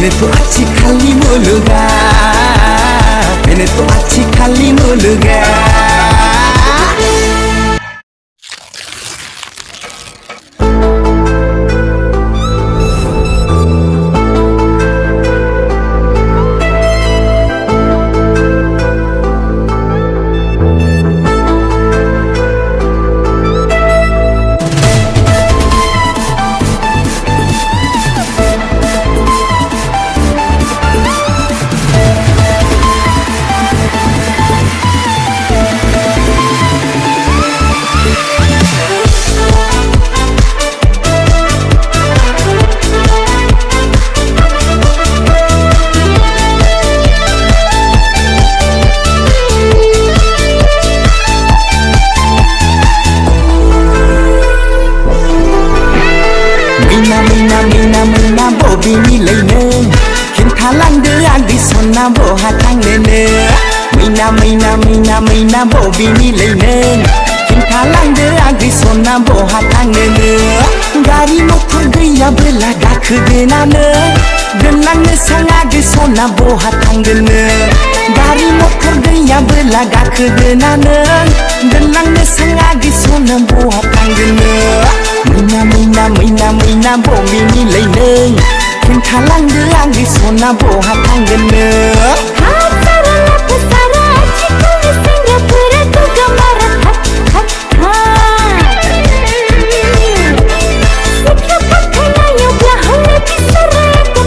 मैंने तो अच्छी खाली मुलुगा मैंने तो अच्छी खाली मुलुगा Mina bobi mi leyne Kintalang de adi sonna boha tangnene Mina bobi mi leyne Kintalang de adi sonna boha tangnene Gari motor gaya bela gakhdenane Denlangne sangadi sonna boha tangnene Gari motor gaya bela gakhdenane Denlangne sangadi sonna boha tangnene Mina bobi mi leyne Kintalang de adi sonna boha tangnene Hasara la pasara chikuni Singapura tu gamara Sikha pathana yogla hame pisara ko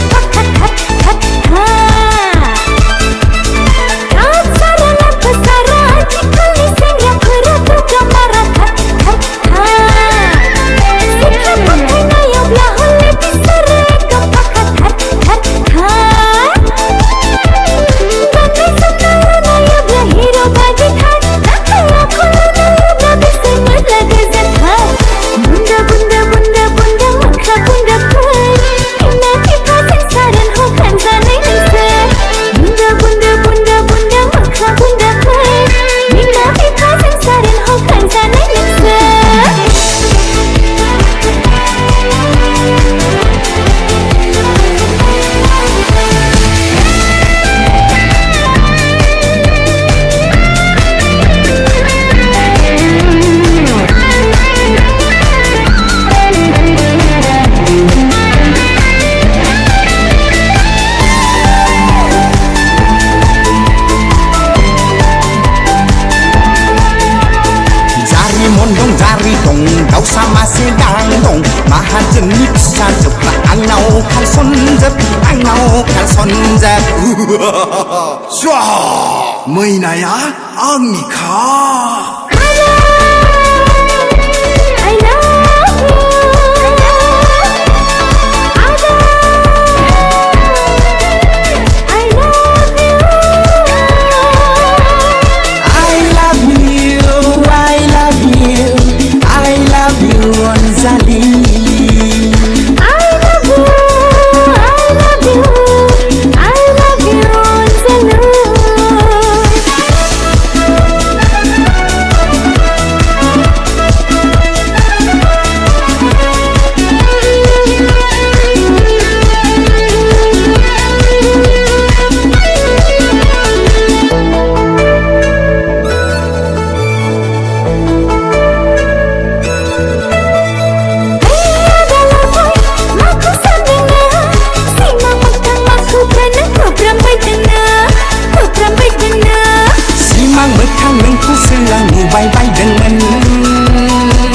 Hasara la pasara chikuni Singapura tu gamara Jari dong kau sama sedang dong Mahajan bisa jebak angau kan sonjep angau kan sonjep Syah Mainaya angika bay bay đừng mình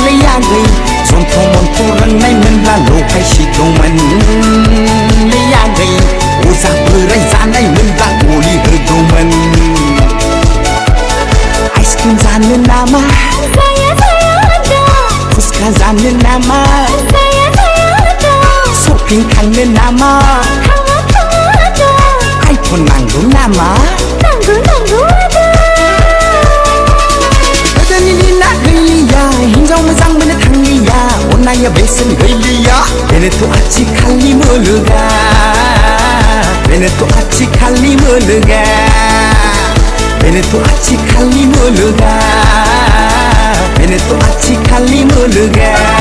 lấy ya gầy dồn thong mòn thu răng nay mình là lô hay xịt đồ mình lấy ya gầy u sa bự ray ra nay mình là u li hư đồ mình ice cream ra nên nama saya ada fuska ra nên nama saya ada shopping khang nên nama ada iPhone nanggu nama nanggu ada Hinjau mazang mana tangiya Onaya besan gayliya Bene to achi khali muluga Bene to achi khali muluga Bene to achi khali muluga Bene to achi khali muluga